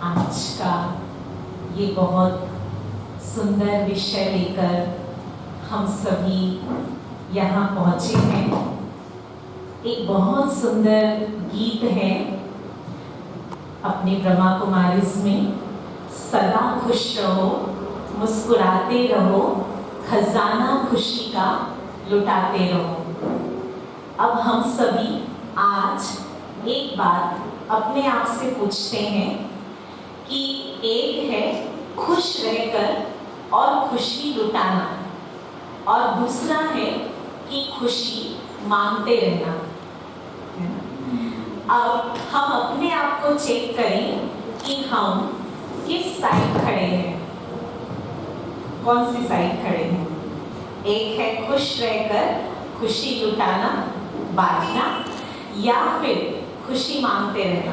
आज का ये बहुत सुंदर विषय लेकर हम सभी यहाँ पहुँचे हैं। एक बहुत सुंदर गीत है अपने ब्रह्मा कुमारीज़ में, सदा खुश रहो, मुस्कुराते रहो, खजाना खुशी का लुटाते रहो। अब हम सभी आज एक बात अपने आप से पूछते हैं कि एक है खुश रहकर और खुशी लुटाना, और दूसरा है कि खुशी मांगते रहना। अब हम अपने आप को चेक करें कि हम किस साइड खड़े हैं, कौन सी साइड खड़े हैं। एक है खुश रहकर खुशी लुटाना, बांटना, या फिर खुशी मांगते रहना।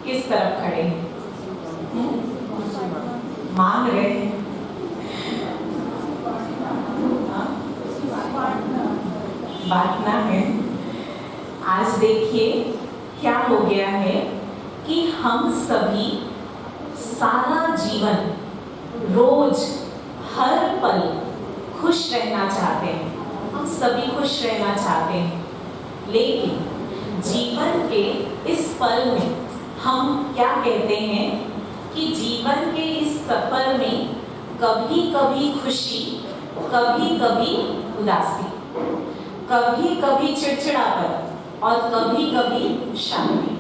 किस तरफ खड़े हैं? मांग रहे हैं। बांटना है। आज देखिए क्या हो गया है कि हम सभी सारा जीवन रोज हर पल खुश रहना चाहते हैं। हम सभी खुश रहना चाहते हैं, लेकिन जीवन के इस पल में हम क्या कहते हैं कि जीवन के इस सफर में कभी कभी खुशी, कभी कभी उदासी, कभी कभी चिड़चिड़ापन और कभी कभी शांति,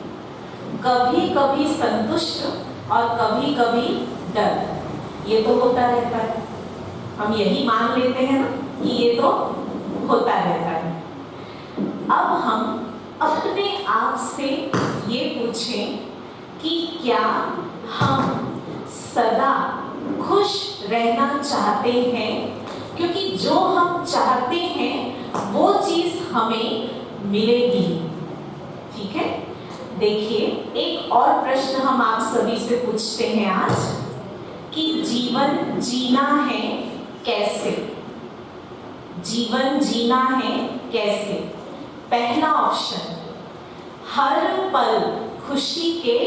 कभी कभी संतुष्ट और कभी कभी डर। ये तो होता रहता है। हम यही मान लेते हैं ना कि ये तो होता रहता है। अब हम अपने आप से ये पूछें कि क्या हम सदा खुश रहना चाहते हैं, क्योंकि जो हम चाहते हैं वो चीज हमें मिलेगी। ठीक है, देखिए एक और प्रश्न हम आप सभी से पूछते हैं आज कि जीवन जीना है कैसे? जीवन जीना है कैसे? पहला ऑप्शन, हर पल खुशी के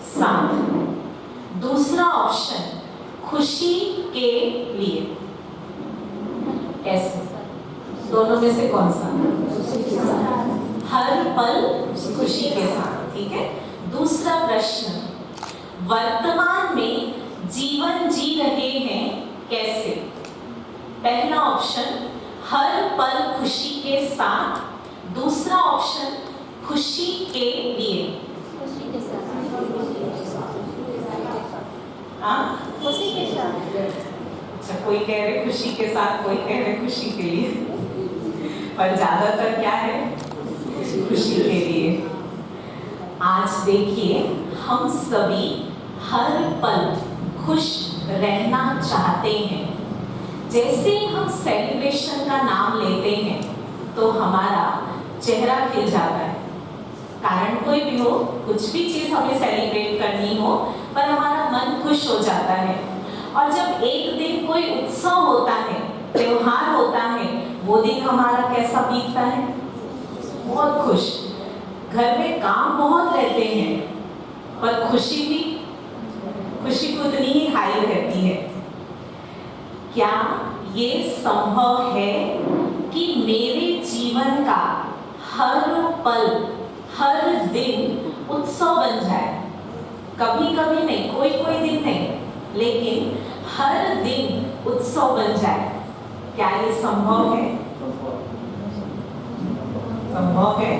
साथ। दूसरा ऑप्शन, खुशी के लिए। कैसे? दोनों में से कौन सा? हर पल खुशी के साथ। ठीक है। दूसरा प्रश्न, वर्तमान में जीवन जी रहे हैं कैसे? पहला ऑप्शन, हर पल खुशी के साथ। दूसरा ऑप्शन, खुशी के लिए। खुशी के साथ। अच्छा, कोई कह रहे खुशी के साथ, कोई कह रहे खुशी के लिए, पर ज्यादातर क्या है? खुशी के लिए। आज देखिए हम सभी हर पल खुश रहना चाहते हैं। जैसे हम सेलिब्रेशन का नाम लेते हैं तो हमारा चेहरा खिल जाता है। कारण कोई भी हो, कुछ भी चीज हमें सेलिब्रेट करनी हो, पर हमारा मन खुश हो जाता है। और जब एक दिन कोई उत्सव होता है, त्योहार होता है, वो दिन हमारा कैसा बीतता है? बहुत खुश। घर में काम बहुत रहते हैं, पर खुशी को उतनी ही हाई रहती है। क्या ये संभव है कि मेरे जीवन का हर पल, हर दिन उत्सव बन जाए? कभी कभी नहीं, कोई दिन नहीं, लेकिन हर दिन उत्सव बन जाए। क्या ये संभव है? संभव है।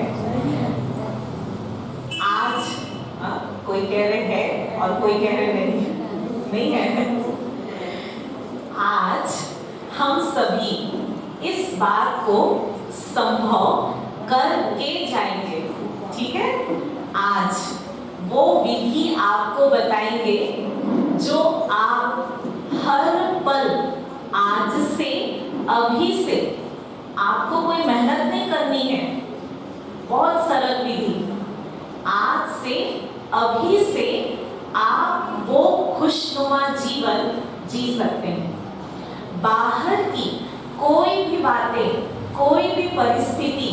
आज कोई कह रहे हैं और कोई कह रहे नहीं है। आज हम सभी इस बात को संभव करके जाएंगे। ठीक है। आज वो विधि आपको बताएंगे जो आप हर पल, आज से, अभी से, आपको कोई मेहनत नहीं करनी है। बहुत सरल विधि। आज से, अभी से आप वो खुशनुमा जीवन जी सकते हैं। बाहर की कोई भी बातें, कोई भी परिस्थिति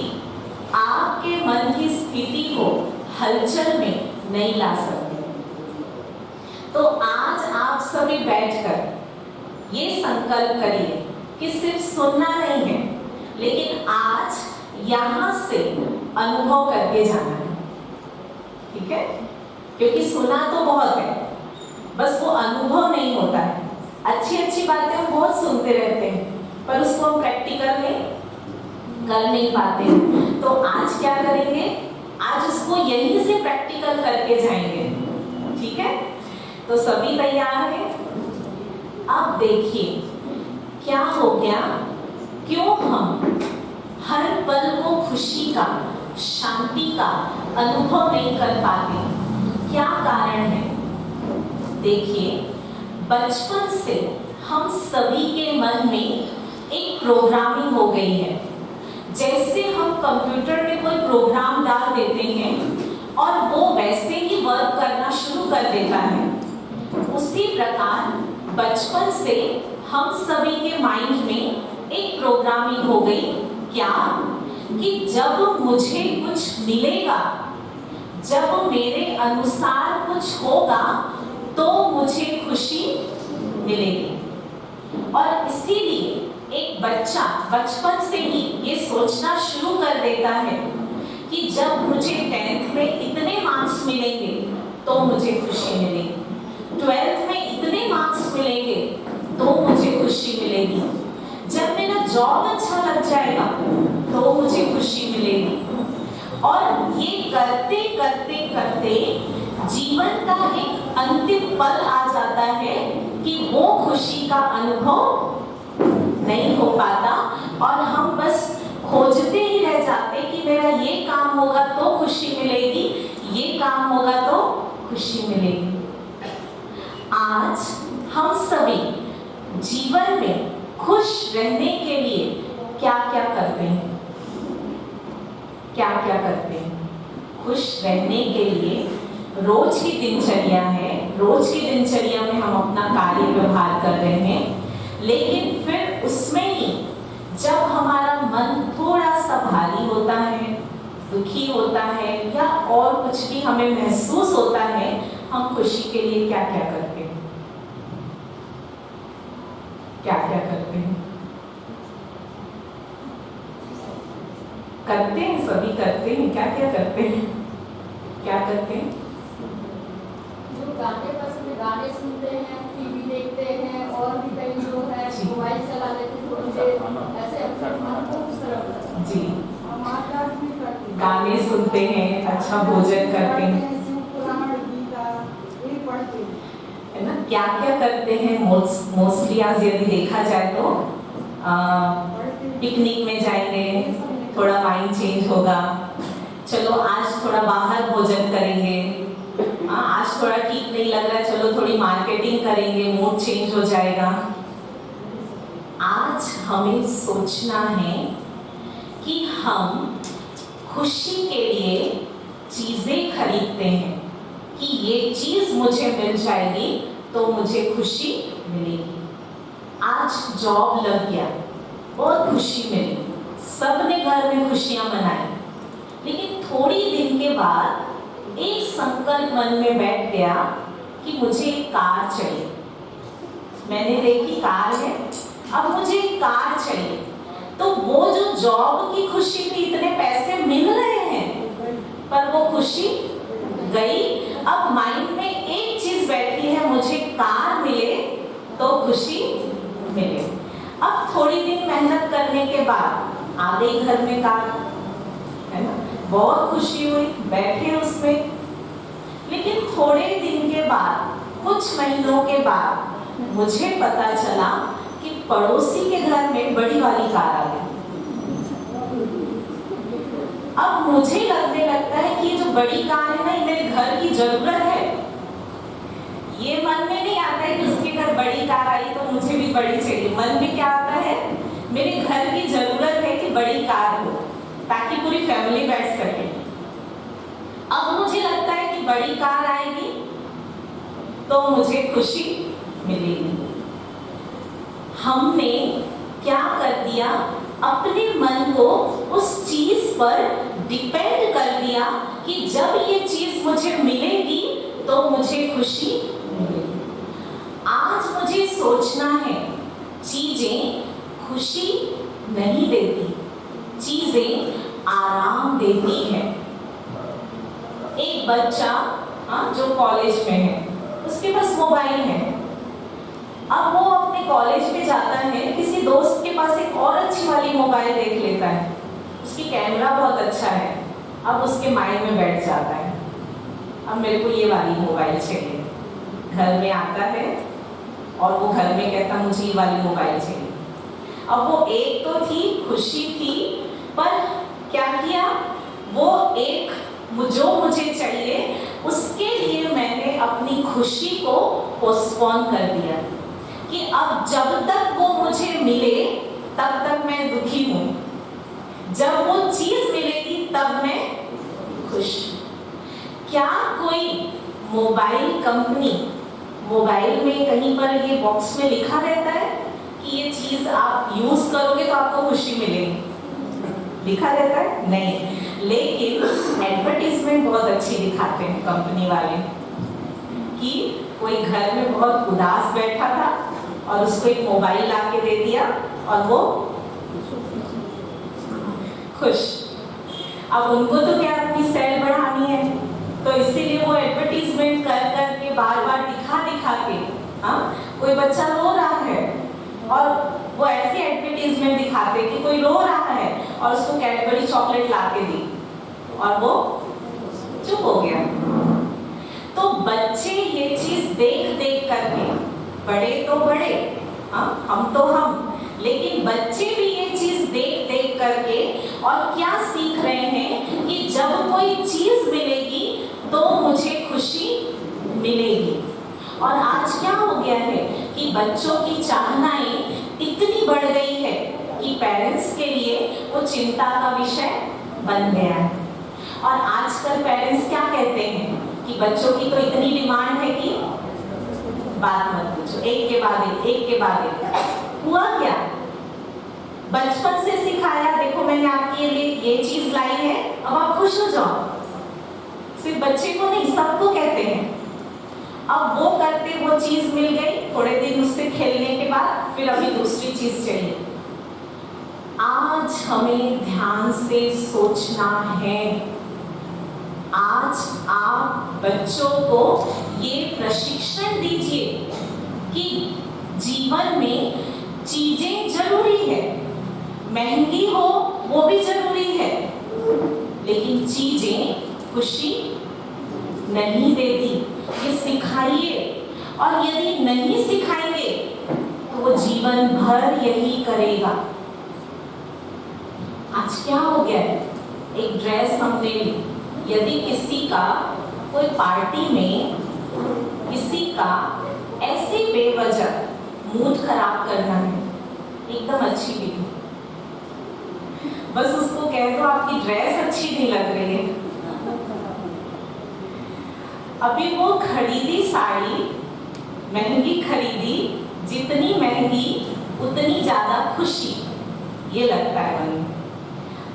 आपके मन की स्थिति को हलचल में नहीं ला सकते। तो आज आप सभी बैठकर ये संकल्प करिए कि सिर्फ सुनना नहीं है, लेकिन आज यहाँ से अनुभव करके जाना है। ठीक है? क्योंकि सुना तो बहुत है, बस वो अनुभव नहीं होता है। अच्छी अच्छी बातें हम बहुत सुनते रहते हैं, पर उसको हम प्रैक्टिकल में कर नहीं पाते हैं। तो आज क्या करेंगे? आज उसको यहीं से प्रैक्टिकल करके जाएंगे। ठीक है? तो सभी तैयार हैं? अब देखिए क्या हो गया, क्यों हम हर पल को खुशी का, शांति का अनुभव नहीं कर पाते, क्या कारण है? देखिए, बचपन से हम सभी के मन में एक प्रोग्रामिंग हो गई है। जैसे हम कंप्यूटर में कोई प्रोग्राम डाल देते हैं और वो वैसे ही वर्क करना शुरू कर देता है, उसी प्रकार बचपन से हम सभी के माइंड में एक प्रोग्रामिंग हो गई। क्या? कि जब मुझे कुछ मिलेगा, जब मेरे अनुसार कुछ होगा, तो मुझे खुशी मिलेगी। और इसीलिए एक बच्चा बचपन से ही ये सोचना शुरू कर देता है कि जब मुझे 10th में इतने मार्क्स मिलेंगे तो मुझे खुशी मिलेगी, 12th में इतने मार्क्स मिलेंगे तो मुझे खुशी मिलेगी, जब मेरा जॉब अच्छा लग जाएगा तो मुझे खुशी मिलेगी। और ये करते करते करते जीवन का एक अंतिम पल आ जाता है कि वो खुशी का अनुभव नहीं हो पाता और हम बस खोजते ही रह जाते कि मेरा ये काम होगा तो खुशी मिलेगी, ये काम होगा तो खुशी मिलेगी। आज हम सभी जीवन में खुश रहने के लिए क्या क्या करते हैं? क्या क्या करते हैं? खुश रहने के लिए रोज की दिनचर्या है, रोज की दिनचर्या में हम अपना कार्य व्यवहार कर रहे हैं, लेकिन फिर उसमें ही जब हमारा मन थोड़ा सा भारी होता है, दुखी होता है या और कुछ भी हमें महसूस होता है, हम खुशी के लिए क्या क्या करते हैं? क्या क्या करते हैं? करते हैं, सभी करते हैं। क्या क्या करते हैं? क्या करते हैं? जो गाने पसंद, गाने सुनते हैं, टीवी देखते हैं, और भी कई जो है मोबाइल चला लेते हैं थोड़ी देर, ऐसे अपने मन को उस तरफ जी, मार्केट भी करते हैं, गाने सुनते हैं, अच्छा भोजन करते हैं, पुराण गीता ये पढ़ते हैं, है ना? क्या क्या करते हैं? मोस्टली आज यदि देखा जाए तो पिकनिक में जाएंगे, थोड़ा माइंड चेंज होगा, चलो आज थोड़ा बाहर भोजन करेंगे, आज थोड़ा ठीक नहीं लग रहा, चलो थोड़ी मार्केटिंग करेंगे, मूड चेंज हो जाएगा। आज हमें सोचना है कि हम खुशी के लिए चीजें खरीदते हैं कि ये चीज मुझे मिल जाएगी तो मुझे खुशी मिलेगी। आज जॉब लग गया, बहुत खुशी मिली, सबने घर में खुशियां मनाई, लेकिन थोड़ी दिन के बाद एक संकल्प मन में बैठ गया कि मुझे एक कार चाहिए। मैंने देखी कार है, अब मुझे एक कार चाहिए। तो वो जो जॉब की खुशी थी, इतने पैसे मिल रहे हैं, पर वो खुशी गई। अब माइंड में एक चीज बैठी है, मुझे कार मिले तो खुशी मिले। अब थोड़ी दिन मेहनत करने के बाद आ गई घर में कार, है ना? बहुत खुशी हुई, बैठे उसमें, लेकिन थोड़े दिन के बाद, कुछ महीनों के बाद मुझे पता चला कि पड़ोसी के घर में बड़ी वाली कार आ गई। अब मुझे लगने लगता है कि ये जो बड़ी कार है ना, ये मेरे घर की जरूरत है। ये मन में नहीं आता है कि उसके घर बड़ी कार आई तो मुझे भी बड़ी चाहिए। मन में क्या आता है? मेरे घर की जरूरत है कि बड़ी कार हो ताकि पूरी फैमिली बैठ सके। अब मुझे लगता है कि बड़ी कार आएगी तो मुझे खुशी मिलेगी। हमने क्या कर दिया? अपने मन को उस चीज पर डिपेंड कर दिया कि जब ये चीज मुझे मिलेगी तो मुझे खुशी मिलेगी। आज मुझे सोचना है, चीजें खुशी नहीं देती, चीजें आराम देती है। एक बच्चा जो कॉलेज में है, उसके पास मोबाइल है। अब वो अपने कॉलेज में जाता है, किसी दोस्त के पास एक और अच्छी वाली मोबाइल देख लेता है, उसकी कैमरा बहुत अच्छा है। अब उसके माइंड में बैठ जाता है, अब मेरे को ये वाली मोबाइल चाहिए। घर में आता है और वो घर में कहता मुझे ये वाली मोबाइल चाहिए। अब वो एक तो थी, खुशी थी, पर क्या किया, वो एक जो मुझे चाहिए उसके लिए मैंने अपनी खुशी को पोस्टपोन कर दिया कि अब जब तक वो मुझे मिले तब तक मैं दुखी हूं, जब वो चीज मिलेगी तब मैं खुश। क्या कोई मोबाइल कंपनी, मोबाइल में कहीं पर ये बॉक्स में लिखा रहता है कि ये चीज आप यूज करोगे तो आपको खुशी मिलेगी? लिखा रहता है? नहीं। लेकिन एडवर्टीजमेंट बहुत अच्छी दिखाते हैं कंपनी वाले कि कोई घर में बहुत उदास बैठा था और उसको एक मोबाइल ला के दे दिया और वो खुश। अब उनको तो क्या अपनी सेल बढ़ानी है, तो इसीलिए वो एडवर्टीजमेंट कर करके बार बार दिखा के, कोई बच्चा रो रहा है और वो ऐसी एडवर्टीजमेंट दिखाते कि कोई रो रहा है और उसको कैडबरी चॉकलेट ला के दी और वो चुप हो गया। तो बच्चे ये चीज देख देख करके, बड़े तो बड़े, हम तो हम, लेकिन बच्चे भी ये चीज देख देख करके और क्या सीख रहे हैं कि जब कोई चीज मिलेगी तो मुझे खुशी मिलेगी। और आज क्या हो गया है कि बच्चों की चाहनाएं इतनी बढ़ गई है कि पेरेंट्स के लिए वो चिंता का विषय बन गया है। और आजकल पेरेंट्स क्या कहते हैं कि बच्चों की तो इतनी डिमांड है कि बात मत पूछो, एक के बाद एक। हुआ क्या? बचपन से सिखाया, देखो मैंने आपके लिए ये चीज लाई है, अब आप खुश हो जाओ। सिर्फ बच्चे को नहीं, सबको कहते हैं। अब वो करते, वो चीज मिल गई, थोड़े दिन उससे खेलने के बाद फिर अभी दूसरी चीज चाहिए। आज हमें ध्यान से सोचना है। आज आप बच्चों को ये प्रशिक्षण दीजिए कि जीवन में चीजें जरूरी है, महंगी हो वो भी जरूरी है, लेकिन चीजें खुशी नहीं देती। ये सिखाइए, और यदि नहीं सिखाएंगे तो वो जीवन भर यही करेगा। आज क्या हो गया है, एक ड्रेस हमने ली, यदि किसी का कोई पार्टी में किसी का ऐसे बेवजह मूड खराब करना है, एकदम अच्छी भी नहीं, बस उसको कह दो आपकी ड्रेस अच्छी नहीं लग रही है। अभी वो खरीदी साड़ी, महंगी खरीदी, जितनी महंगी उतनी ज्यादा खुशी, ये लगता है मन में।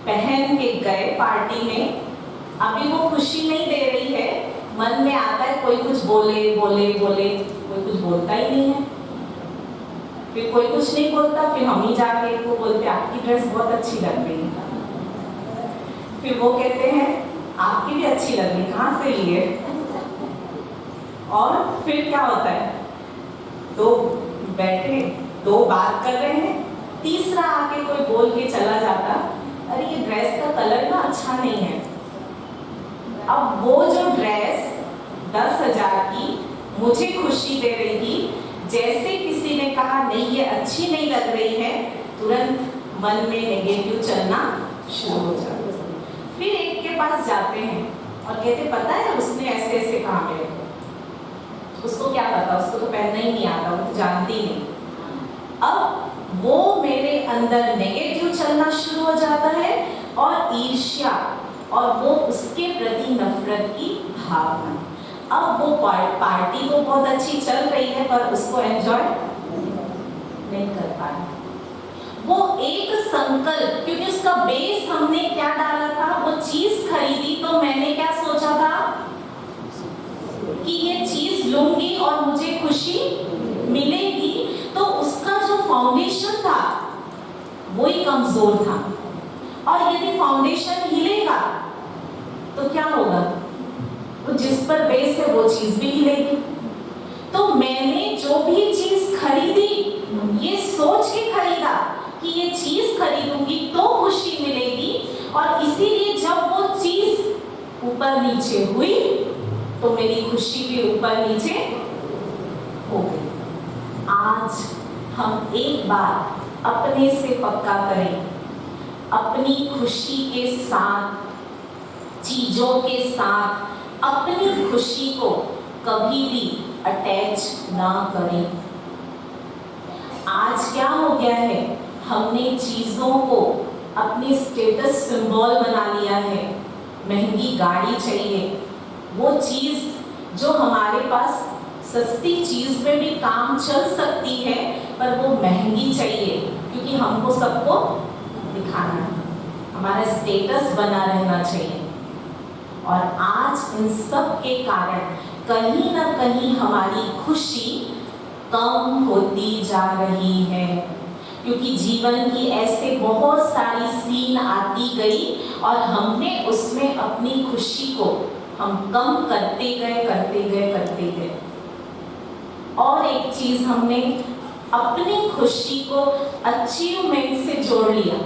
पहन के गए पार्टी में, अभी वो खुशी नहीं दे रही है, मन में आता है कोई कुछ बोले, कोई कुछ बोलता ही नहीं है। फिर कोई कुछ नहीं बोलता, फिर हम ही जाके वो बोलते आपकी ड्रेस बहुत अच्छी लग रही है। फिर वो कहते हैं आपकी भी अच्छी लग रही, कहाँ से लिए? और फिर क्या होता है, दो बैठे, दो बात कर रहे हैं, तीसरा आके कोई बोल के चला जाता, अरे ये ड्रेस का कलर ना अच्छा नहीं है। अब वो जो ड्रेस 10,000 की मुझे खुशी दे रही थी, जैसे किसी ने कहा नहीं ये अच्छी नहीं लग रही है, तुरंत मन में नेगेटिव चलना शुरू हो जाता। फिर एक के पास जाते हैं और कहते पता है उसने ऐसे ऐसे कहा मेरे को। उसको क्या पता, उसको तो पहनना ही नहीं आता, वो तो जानती नहीं। अब वो मेरे अंदर नेगेटिव चलना शुरू हो जाता है और ईर्ष्या, और वो उसके प्रति नफरत की भावना। अब वो पार्टी तो बहुत अच्छी चल रही है पर उसको एंजॉय नहीं कर पाया। वो एक संकल्प, क्योंकि उसका बेस हमने क्या डाला था, वो चीज खरीदी तो मैंने क्या सोचा था कि ये चीज लूंगी और मुझे खुशी मिलेगी, तो उसका जो फाउंडेशन था वो ही कमजोर था। और यदि फाउंडेशन हिलेगा तो क्या होगा? वो जिस पर बेस है वो चीज भी हिलेगी। तो मैंने जो भी चीज खरीदी ये सोच के खरीदा कि ये चीज खरीदूंगी तो खुशी मिलेगी, और इसीलिए जब वो चीज ऊपर नीचे हुई तो मेरी खुशी भी ऊपर नीचे हो गई। आज हम एक बार अपने से पक्का करें, अपनी खुशी के साथ, चीजों के साथ अपनी खुशी को कभी भी अटैच ना करें। आज क्या हो गया है, हमने चीजों को अपनी स्टेटस सिंबल बना लिया है। महंगी गाड़ी चाहिए, वो चीज जो हमारे पास सस्ती चीज में भी काम चल सकती है पर वो महंगी चाहिए, क्योंकि हमको सबको दिखाना है, हमारा स्टेटस बना रहना चाहिए। और आज इन सब के कारण कहीं ना कहीं हमारी खुशी कम होती जा रही है, क्योंकि जीवन की ऐसे बहुत सारी सीन आती गई और हमने उसमें अपनी खुशी को हम कम करते गए। और एक चीज हमने अपनी खुशी को अचीवमेंट से जोड़ लिया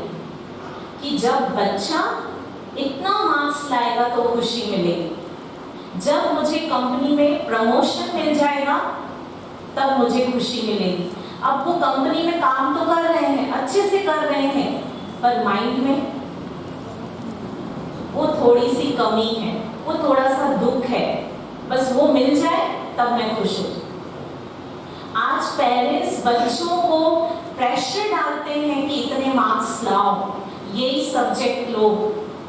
कि जब बच्चा इतना मार्क्स लाएगा तो खुशी मिलेगी, जब मुझे कंपनी में प्रमोशन मिल जाएगा तब मुझे खुशी मिलेगी। अब वो कंपनी में काम तो कर रहे हैं, अच्छे से कर रहे हैं, पर माइंड में वो थोड़ी सी कमी है, वो थोड़ा सा दुख है, बस वो मिल जाए तब मैं खुश हूँ। आज पेरेंट्स बच्चों को प्रेशर डालते हैं कि इतने मार्क्स लाओ, यही सब्जेक्ट लो।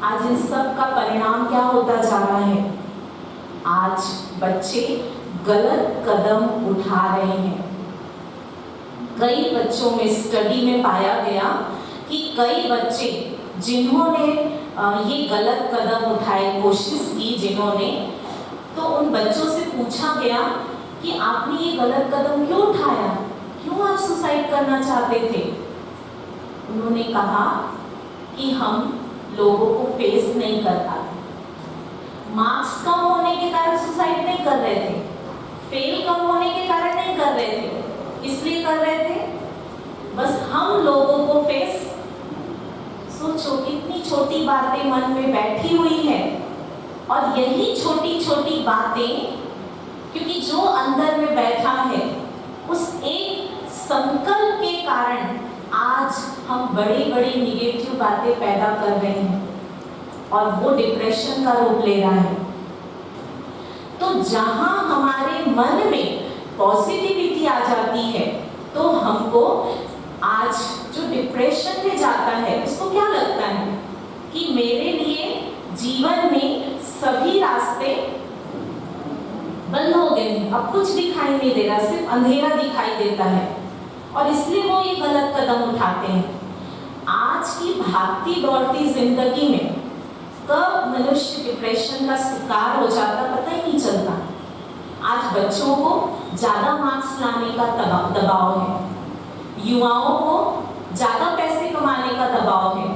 आज इन सब का परिणाम क्या होता जा रहा है? आज बच्चे गलत कदम उठा रहे हैं। कई बच्चों में स्टडी में पाया गया कि कई बच्चे जिन्होंने ये गलत कदम उठाए, कोशिश की जिन्होंने, तो उन बच्चों से पूछा गया कि आपने ये गलत कदम क्यों उठाया, क्यों आप सुसाइड करना चाहते थे? उन्होंने कहा कि हम लोगों को फेस नहीं कर पाते, मार्क्स कम होने के कारण सुसाइड नहीं कर रहे थे, फेल कम होने के कारण नहीं कर रहे थे, इसलिए कर रहे थे बस हम लोगों को फेस। सोचो कितनी छोटी बातें मन में बैठी हुई है, और यही छोटी छोटी बातें, क्योंकि जो अंदर में बैठा है उस एक संकल्प के कारण आज हम बड़ी बड़ी निगेटिव बातें पैदा कर रहे हैं और वो डिप्रेशन का रूप ले रहा है। तो जहां हमारे मन में पॉजिटिविटी आ जाती है तो हमको आज जो डिप्रेशन में जाता है उसको क्या लगता है कि मेरे लिए जीवन में सभी रास्ते बंद हो गए हैं, अब कुछ दिखाई नहीं दे रहा, सिर्फ अंधेरा दिखाई देता है, और इसलिए वो ये गलत कदम उठाते हैं। आज की भागती दौड़ती जिंदगी में कब मनुष्य डिप्रेशन का शिकार हो जाता पता ही नहीं चलता। आज बच्चों को ज्यादा मार्क्स लाने का दबाव है, युवाओं को ज्यादा पैसे कमाने का दबाव है,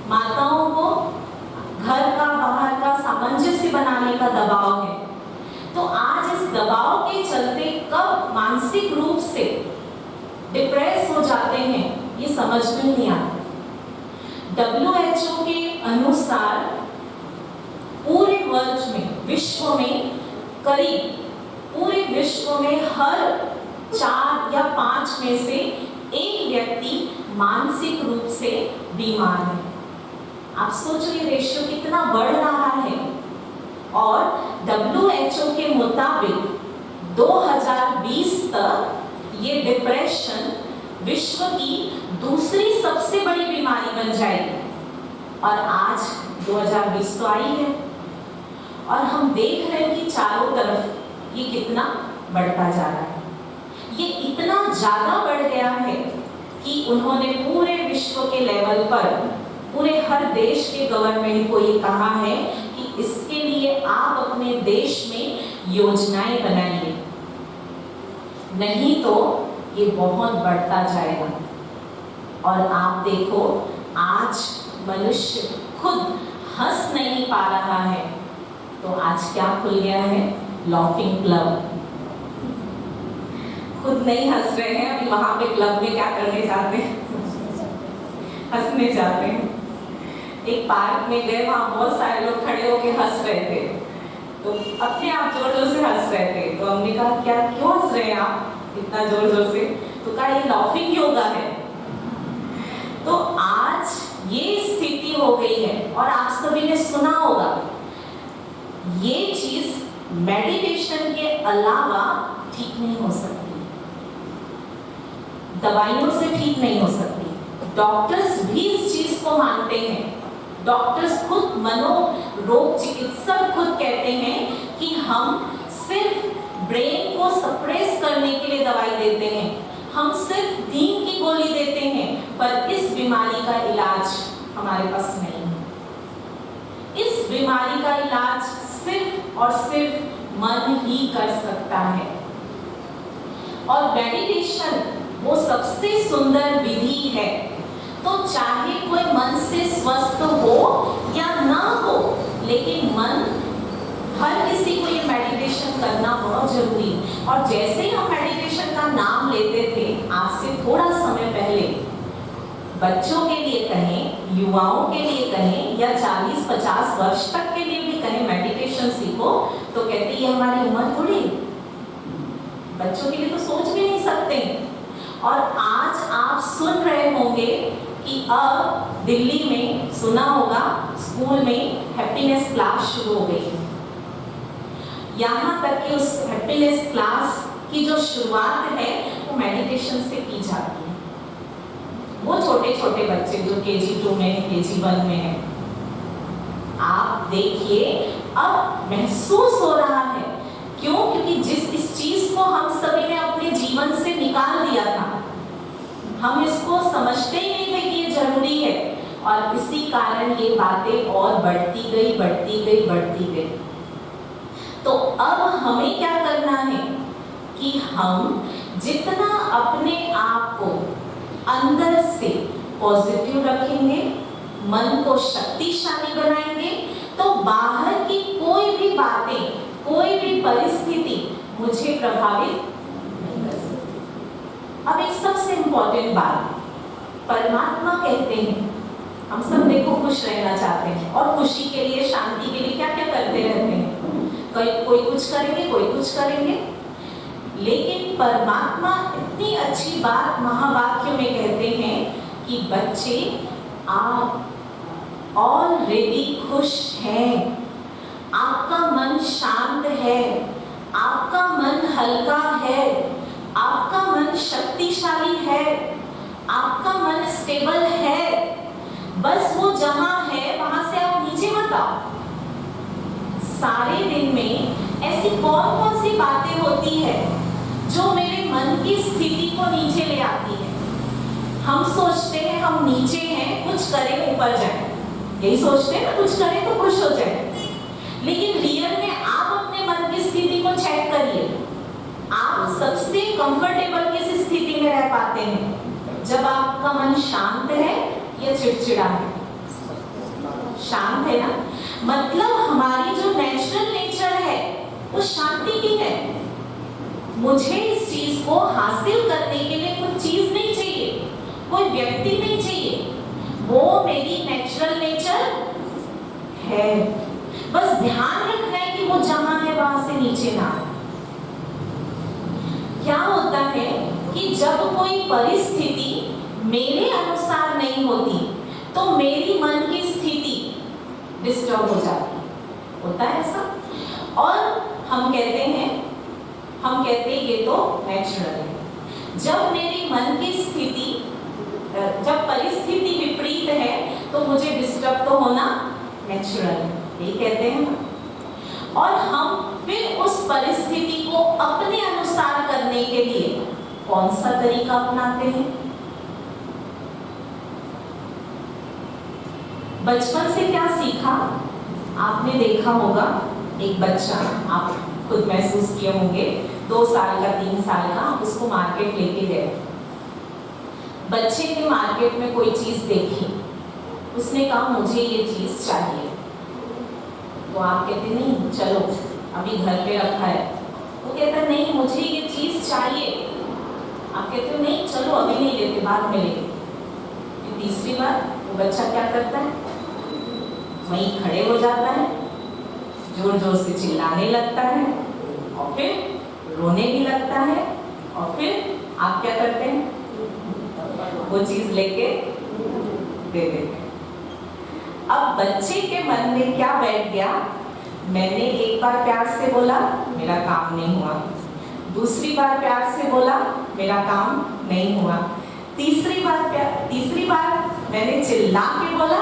माताओं को घर का बाहर का सामंजस्य बनाने का दबाव है। तो आज इस दबाव के चलते कब मानसिक रूप से डिप्रेस हो जाते हैं ये समझ में नहीं आता। WHO के अनुसार पूरे वर्ल्ड में, विश्व में, करीब पूरे विश्व में हर 4 या 5 में से एक व्यक्ति मानसिक रूप से बीमार है। आप सोचो ये रेशियो कितना बढ़ रहा है। और WHO के मुताबिक 2020 तक ये डिप्रेशन विश्व की दूसरी सबसे बड़ी बीमारी बन जाएगी। और आज 2020 तो आई है और हम देख रहे हैं कि चारों तरफ ये कितना बढ़ता जा रहा है। ये इतना ज्यादा बढ़ गया है कि उन्होंने पूरे विश्व के लेवल पर, पूरे हर देश के गवर्नमेंट को ये कहा है कि इसके लिए आप अपने देश में योजनाएं बनाइए। नहीं तो ये बहुत बढ़ता जाएगा। और आप देखो, आज मनुष्य खुद हंस नहीं पा रहा है, तो आज क्या खुल गया है? Laughing club. खुद नहीं हंस रहे हैं, अभी वहां पे क्लब में क्या करने जाते हैं? हंसने जाते हैं। एक पार्क में गए, वहां बहुत सारे लोग खड़े होकर हंस रहे थे, तो अपने आप जोर जोर से हंस रहे थे। तो हमने कहा, क्या क्यों हंस रहे हैं आप इतना जोर जोर से? तो कहा, ये लॉफिंग योगा है। तो आज ये स्थिति हो गई है। और आप सभी ने सुना होगा, ये चीज मेडिटेशन के अलावा ठीक नहीं हो सकती, दवाइयों से ठीक नहीं हो सकती। डॉक्टर्स भी इस चीज को मानते हैं। डॉक्टर्स खुद, मनोरोग चिकित्सक खुद कहते हैं कि हम सिर्फ ब्रेन को सप्रेस करने के लिए दवाई देते हैं, हम सिर्फ नींद की गोली देते हैं, पर इस बीमारी का इलाज हमारे पास नहीं है। इस बीमारी का इलाज सिर्फ और सिर्फ मन ही कर सकता है। और मेडिटेशन वो सबसे सुंदर विधि है। तो चाहे कोई मन से स्वस्थ हो या ना हो, लेकिन मन, हर किसी को ये मेडिटेशन करना बहुत जरूरी है। और जैसे ही हम मेडिटेशन का नाम लेते थे, आज से थोड़ा समय पहले, बच्चों के लिए कहें, युवाओं के लिए कहें, या 40-50 वर्ष तक के लिए भी कहें मेडिटेशन सीखो, तो कहते ये हमारी उम्र थोड़ी, बच्चों के लिए तो सोच भी नहीं सकते। और आज आप सुन रहे होंगे कि अब दिल्ली में, सुना होगा, स्कूल में हैप्पीनेस क्लास शुरू हो गई है। यहाँ तक कि उस हैप्पीनेस क्लास की जो शुरुआत है वो मेडिटेशन से की जाती है। वो छोटे छोटे बच्चे जो KG 2 में, KG 1 में है, आप देखिए अब महसूस हो रहा है। क्यों? क्योंकि इस चीज को हम सभी ने अपने जीवन से निकाल दिया था, हम इसको समझते ही नहीं थे कि ये जरूरी है। और इसी कारण ये बातें और बढ़ती गई। तो अब हमें क्या करना है कि हम जितना अपने आप को अंदर से पॉजिटिव रखेंगे, मन को शक्तिशाली बनाएंगे, तो बाहर की कोई भी बातें, कोई भी परिस्थिति मुझे प्रभावित नहीं कर सकती। अब एक सबसे इंपॉर्टेंट बात, परमात्मा कहते हैं, हम सब देखो खुश रहना चाहते हैं, और खुशी के लिए, शांति के लिए क्या क्या करते रहते हैं। कोई कुछ करेंगे, कोई कुछ करेंगे, लेकिन परमात्मा इतनी अच्छी बात महावाक्य में कहते हैं कि बच्चे, आप ऑलरेडी खुश हैं, आपका मन शांत है, आपका मन हल्का है, आपका मन शक्तिशाली है, आपका मन स्टेबल है। बस वो जहां है वहां से आप नीचे मत आओ। सारे दिन में ऐसी कौन कौन सी बातें होती है जो मेरे मन की स्थिति को नीचे ले आती है? हम सोचते हैं हम नीचे हैं, कुछ करें ऊपर जाए, यही सोचते हैं ना, कुछ करें तो खुश हो जाए। लेकिन रियल में आप अपने मन की स्थिति को चेक करिए। आप सबसे कंफर्टेबल किस स्थिति में रह पाते हैं? जब आपका मन शांत है या चिड़चिड़ा है? शांत है ना, मतलब हमारी जो नेचुरल नेचर है वो शांति की है। मुझे इस चीज को हासिल करने के लिए कुछ चीज नहीं चाहिए, कोई व्यक्ति नहीं चाहिए, वो मेरी नेचुरल नेचर है। बस ध्यान रखना है कि वो जहां है वहां से नीचे ना आए। क्या होता है कि जब कोई परिस्थिति मेरे अनुसार नहीं होती तो मेरी मन की स्थिति डिस्टर्ब हो जाती, होता है ऐसा। और हम कहते हैं ये तो नेचुरल है। जब मेरी मन की स्थिति, जब परिस्थिति विपरीत है तो मुझे डिस्टर्ब तो होना नेचुरल है, यही कहते हैं। और हम फिर उस परिस्थिति को अपने अनुसार करने के लिए कौन सा तरीका अपनाते हैं? बचपन से क्या सीखा? आपने देखा होगा एक बच्चा, आप खुद महसूस किए होंगे, 2 साल का 3 साल का, उसको मार्केट लेके गए। बच्चे ने मार्केट में कोई चीज देखी, उसने कहा मुझे ये चीज चाहिए। तो आप कहते नहीं चलो अभी घर पे रखा है, वो कहता नहीं मुझे ये चीज चाहिए। आप कहते हो नहीं चलो अभी नहीं लेते, बाद में लेंगे। फिर तीसरी बार वो बच्चा क्या करता है, वहीं खड़े हो जाता है, जोर जोर से चिल्लाने लगता है और फिर रोने भी लगता है। और फिर आप क्या करते हैं, वो चीज लेके दे देते हैं। अब बच्चे के मन में क्या बैठ गया, मैंने एक बार प्यार से बोला मेरा काम नहीं हुआ, दूसरी बार प्यार से बोला मेरा काम नहीं हुआ, तीसरी बार मैंने चिल्ला के बोला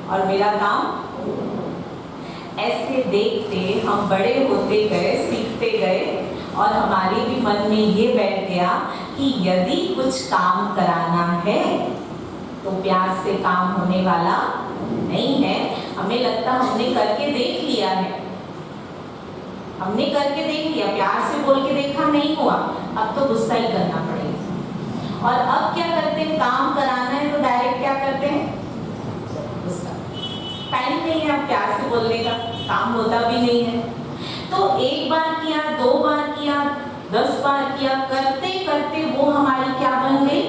और मेरा काम। ऐसे देखते हम बड़े होते गए, सीखते गए और हमारे भी मन में ये बैठ गया कि यदि कुछ काम कराना है तो प्यार से काम होने वाला नहीं है। हमें लगता हमने करके देख लिया है, हमने करके देख लिया, प्यार से बोल के देखा नहीं हुआ, अब तो गुस्सा ही करना पड़ेगा। और अब क्या करते हैं, काम कराना है तो डायरेक्ट क्या करते हैं, गुस्सा। टाइम नहीं है अब प्यार से बोलने का, काम होता भी नहीं है। तो 1 बार किया, 2 बार किया, 10 बार किया, करते करते वो हमारी क्या बन गई,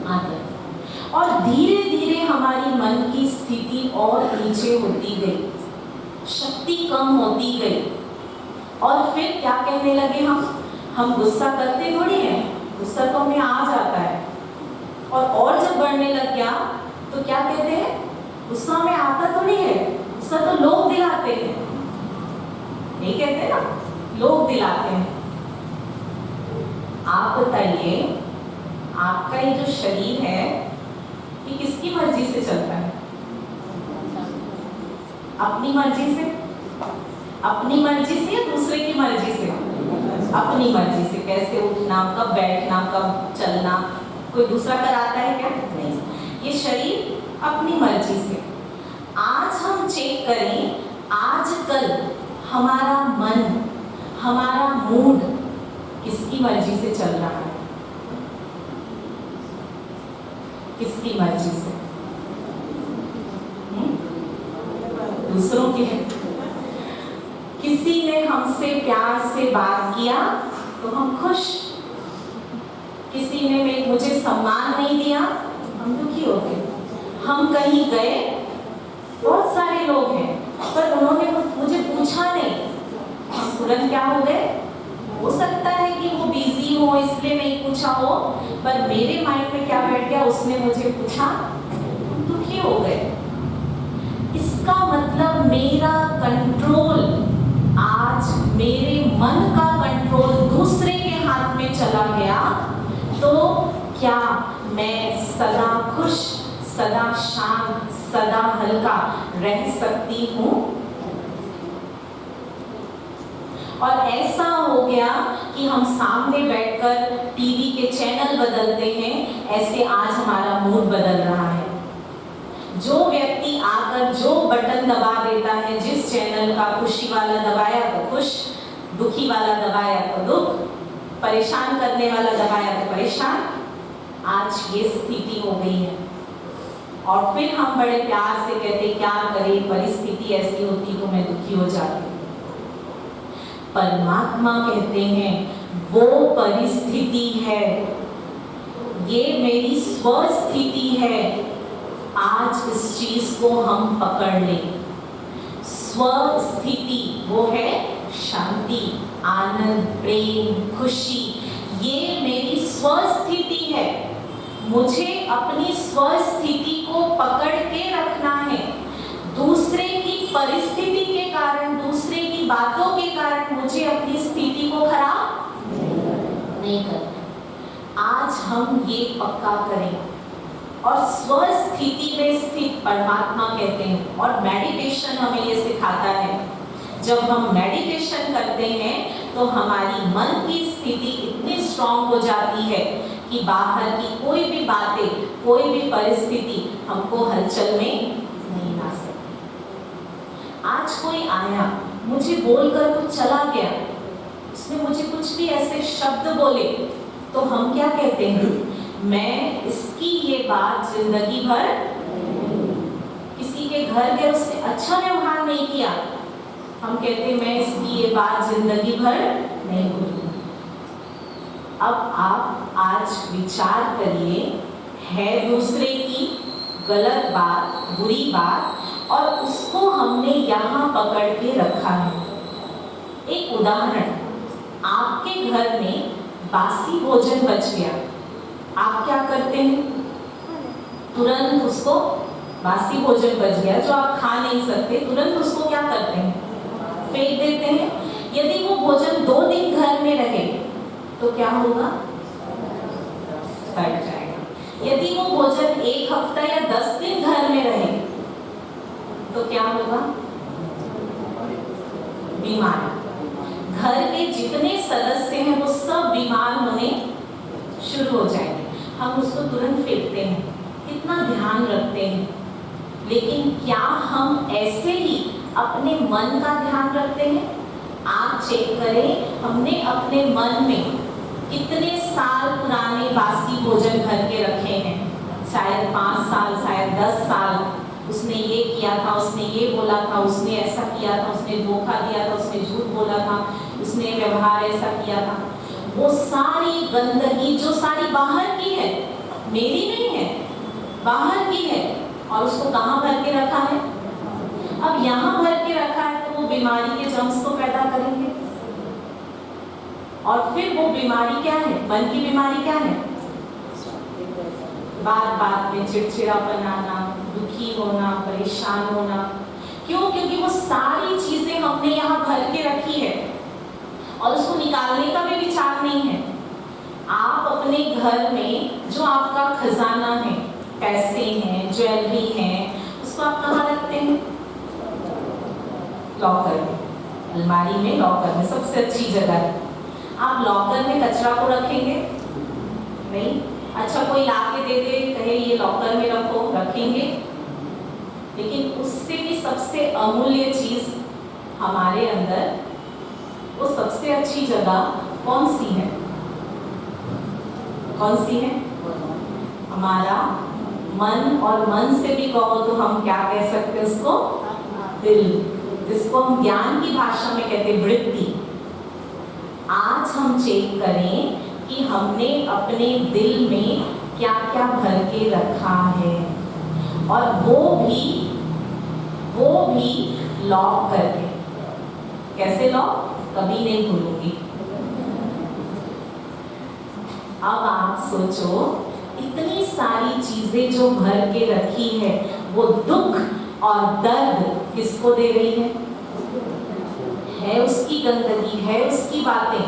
आदत। और धीरे धीरे हमारी मन की स्थिति और नीचे होती गई, शक्ति कम होती गई। और फिर क्या कहने लगे हम गुस्सा करते थोड़ी हैं, गुस्सा तो हमें आ जाता है। और जब बढ़ने लग गया तो क्या कहते हैं, गुस्सा में आता तो नहीं है, गुस्सा तो लोग दिलाते हैं, नहीं कहते ना, लोग दिलाते हैं। आप बताइए आपका ये जो शरीर है ये किसकी मर्जी से चलता है, अपनी मर्जी से, अपनी मर्जी से या दूसरे की मर्जी से, अपनी मर्जी से। कैसे उठना, कब बैठना, कब चलना, कोई दूसरा कराता है क्या, नहीं, ये शरीर अपनी मर्जी से। आज हम चेक करें, आजकल हमारा मन, हमारा मूड किसकी मर्जी से चल रहा है, किसकी मर्जी से, दूसरों की है। किसी ने हमसे प्यार से बात किया तो हम खुश, किसी ने मुझे सम्मान नहीं दिया हम दुखी हो गए। हम कहीं गए, बहुत सारे लोग हैं पर उन्होंने मुझे पूछा नहीं, हम तुरंत क्या हो गए। हो सकता है कि वो बिजी हो इसलिए नहीं पूछा हो, पर मेरे माइंड में क्या बैठ गया, उसने मुझे पूछा, दुखी हो गए। इसका मतलब मेरा कंट्रोल, आज मेरे मन का कंट्रोल दूसरे के हाथ में चला गया। तो क्या मैं सदा खुश, सदा शांत, सदा हल्का रह सकती हूँ? और ऐसा हो गया कि हम सामने बैठकर टीवी के चैनल बदलते हैं, ऐसे आज हमारा मूड बदल रहा है। जो व्यक्ति आकर जो बटन दबा देता है, जिस चैनल का खुशी वाला दबाया तो खुश, दुखी वाला दबाया तो दुख, परेशान करने वाला दबाया तो परेशान, आज ये स्थिति हो गई है। और फिर हम बड़े प्यार से कहते क्या करें, परिस्थिति ऐसी होती तो मैं दुखी हो जाती। परमात्मा कहते हैं वो परिस्थिति है, ये मेरी स्वस्थिति है। आज इस चीज को हम पकड़ लें। स्वस्थिति वो है शांति, आनंद, प्रेम, खुशी, ये मेरी स्वस्थिति है। मुझे अपनी स्वस्थिति को पकड़ के रखना है। दूसरे की परिस्थिति के कारण, दूसरे की बातों के कारण मुझे अपनी स्थिति को खराब नहीं करना। आज हम ये पक्का करें। और स्वस्थिति में स्थित परमात्मा कहते हैं। और मेडिटेशन हमें ये सिखाता है, जब हम मेडिटेशन करते हैं तो हमारी मन की स्थिति इतनी स्ट्रांग हो जाती है कि बाहर की कोई भी बातें, कोई भी परिस्थिति हमको हलचल में नहीं ला सकती। आज कोई आया, मुझे बोलकर कुछ चला गया, कुछ भी ऐसे शब्द बोले तो हम क्या कहते हैं, मैं इसकी ये बात जिंदगी भर, किसी के घर गए उसने अच्छा व्यवहार नहीं किया, हम कहते हैं मैं इसकी ये बात जिंदगी भर नहीं भूलूंगा। अब आप आज विचार करिए, है दूसरे की गलत बात, बुरी बात, और उसको हमने यहाँ पकड़ के रखा है। एक उदाहरण, आपके घर में बासी भोजन बच गया, आप क्या करते हैं? तुरंत उसको, बासी भोजन बच गया जो आप खा नहीं सकते, तुरंत उसको क्या करते हैं? फेंक देते हैं। यदि वो भोजन 2 दिन घर में रहे तो क्या होगा? सड़ जाएगा। यदि वो भोजन 1 हफ्ता या 10 दिन घर में रहे तो क्या होगा? बीमार। घर के जितने सदस्य हैं वो सब बीमार होने शुरू हो जाएंगे। हम उसको तुरंत फेंकते हैं, कितना ध्यान रखते हैं। लेकिन क्या हम ऐसे ही अपने मन का ध्यान रखते हैं? आप चेक करें, हमने अपने मन में कितने साल पुराने बासी भोजन भर के रखे हैं? शायद 5 साल, शायद 10 साल। उसने ये किया था, उसने ये बोला था, उसने ऐसा किया था, उसने धोखा दिया था, उसने झूठ बोला था, उसने व्यवहार ऐसा किया था। वो सारी गंदगी जो सारी बाहर की है, मेरी नहीं है, बाहर की है, और उसको कहाँ भर के रखा है? अब यहाँ भर के रखा है तो वो बीमारी के जर्म्स को पैदा करेंगे। और फिर वो बीमारी क्या है? मन की बीमारी क्या है? बात बात में चिड़चिड़ापन आना, दुखी होना, परेशान होना। क्यों? क्योंकि वो सारी चीजें हमने यहाँ भर के रखी है और उसको निकालने का भी विचार नहीं है। आप अपने घर में जो आपका खजाना है, पैसे हैं, ज्वेलरी हैं, उसको आप कहाँ रखते हैं? लॉकर में, अलमारी में, लॉकर में सबसे अच्छी जगह है। आप लॉकर में कचरा को रखेंगे? नहीं। अच्छा, कोई लाके दे दे, कहे ये लॉकर में रखो, रखेंगे? लेकिन उससे भी सबसे अमूल्य चीज हमारे अंदर, वो सबसे अच्छी जगह कौन सी है? कौन सी है? हमारा मन। और मन से भी कहो तो हम क्या कह सकते हैं उसको? दिल, जिसको हम ज्ञान की भाषा में कहते हैं वृत्ति। आज हम चेक करें कि हमने अपने दिल में क्या क्या भर के रखा है, और वो भी लॉक करके। कैसे लॉक? कभी नहीं भूलूंगी। अब आप सोचो, इतनी सारी चीजें जो भर के रखी है, वो दुख और दर्द किसको दे रही है उसकी गंदगी, है उसकी बातें,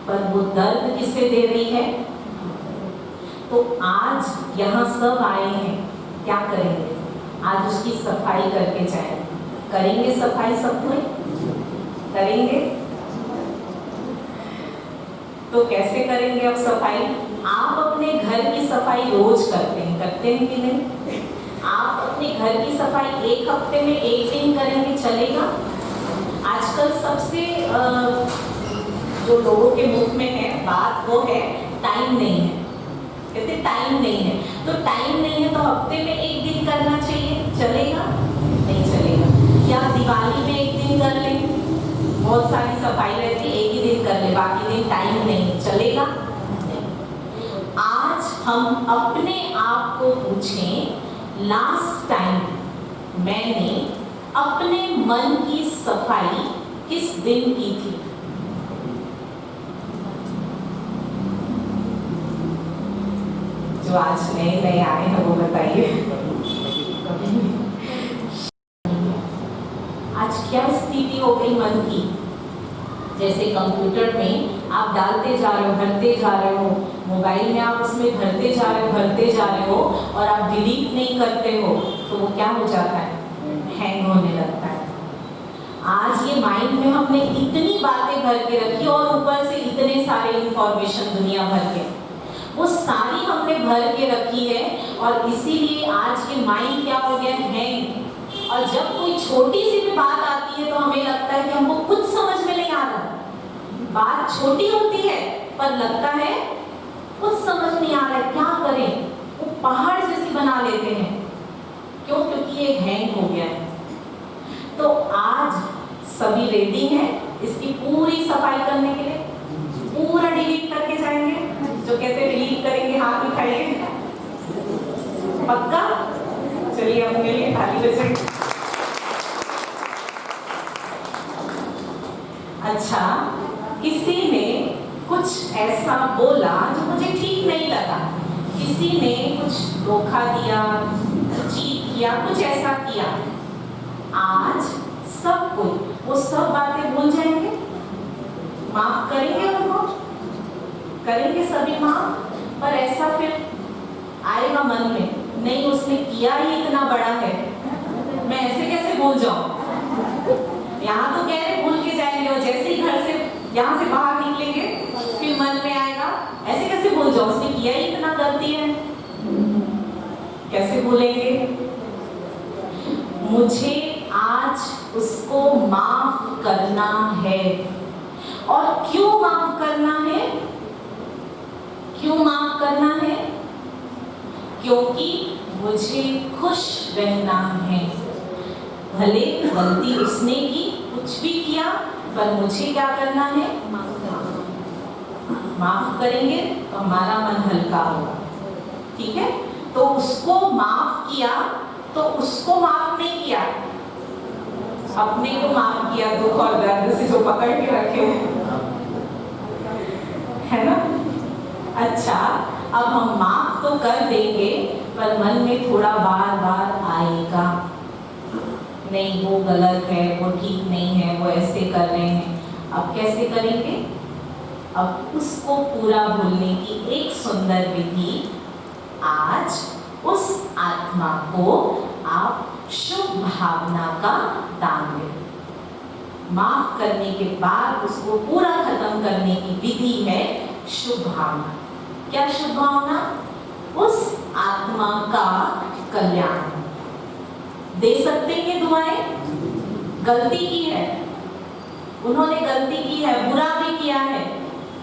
पर वो दर्द किसे दे रही है? तो आज यहाँ सब आए हैं, क्या करेंगे? आज उसकी सफाई करके जाएंगे। करेंगे सफाई? सब कोई करेंगे? तो कैसे करेंगे अब सफाई? आप अपने घर की सफाई रोज करते हैं कि नहीं? आप अपने घर की सफाई 1 हफ्ते में 1 दिन करेंगे, चलेगा? आजकल सबसे जो लोगों के मुख में है बात, वो है टाइम नहीं है। कहते टाइम नहीं है, तो टाइम नहीं है तो हफ्ते में 1 दिन करना चाहिए, चलेगा? नहीं चलेगा। या दिवाली में 1 दिन कर ले, बहुत सारी सफाई रहती, 1 ही दिन कर ले, बाकी दिन टाइम नहीं, चलेगा? आज हम अपने आप को पूछें, लास्ट टाइम मैंने अपने मन की सफाई किस दिन की थी? जो आज नए नए आए हैं वो बताइए। आज क्या स्थिति हो गई मन की? जैसे कंप्यूटर में आप डालते जा रहे हो, भरते जा रहे हो, मोबाइल में आप उसमें भरते जा रहे हो और आप डिलीट नहीं करते हो, तो वो क्या हो जाता है? हैंग होने लगता है। आज ये माइंड में हमने इतनी बातें भर के रखी और ऊपर से इतने सारे इंफॉर्मेशन दुनिया भर के, वो सारी हमने भर के रखी है, और इसीलिए आज के माइंड क्या हो गया? हैंग। और जब कोई छोटी सी भी बात आती है तो हमें लगता है कि हमको कुछ समझ में नहीं आ रहा, बात छोटी होती है पर लगता है कुछ समझ नहीं आ रहा है, क्या करें, वो पहाड़ जैसी बना लेते हैं। क्यों? क्योंकि ये हैंग हो गया है। तो आज सभी रेडी हैं इसकी पूरी सफाई करने के लिए? पूरा डिलीट करके जाएंगे? जो कहते हैं डिलीट करेंगे हाथ उठाइए। पक्का? चलिए अपने लिए ताली बजाइए। अच्छा, किसी ने कुछ ऐसा बोला जो मुझे ठीक नहीं लगा, किसी ने कुछ धोखा दिया, चीट किया, कुछ ऐसा किया, आज सब कोई वो सब बातें भूल जाएंगे? माफ करेंगे उनको? करेंगे सभी माफ? पर ऐसा फिर आएगा मन में, नहीं उसने किया ही इतना बड़ा है, मैं ऐसे कैसे भूल जाऊं? यहाँ तो कह रहे भूल के जाएंगे, और जैसे ही घर से यहाँ से बाहर निकलेंगे फिर मन में आएगा ऐसे कैसे भूल जाऊं, उसने किया ही इतना गलती है, कैसे भूलेंगे? मुझे आज उसको माफ करना है। और क्यों माफ करना है? क्यों माफ करना है? क्योंकि मुझे खुश रहना है। भले गलती उसने की, कुछ भी किया, पर मुझे क्या करना है? माफ करेंगे तो हमारा मन हल्का होगा। ठीक है? तो उसको माफ किया तो उसको माफ नहीं किया, अपने को माफ किया दुख और दर्द से जो पकड़ के रखे है ना। अच्छा, अब हम माफ तो कर देंगे पर मन में थोड़ा बार बार आएगा, नहीं वो गलत है, वो ठीक नहीं है, वो ऐसे कर रहे हैं। अब कैसे करेंगे? अब उसको पूरा भूलने की एक सुंदर विधि, आज उस आत्मा को आप शुभ भावना का दान दें। माफ करने के बाद उसको पूरा खत्म करने की विधि है शुभ भावना। क्या शुभ भावना? उस आत्मा का कल्याण। दे सकते हैं दुआएं? गलती की है, उन्होंने गलती की है, बुरा भी किया है,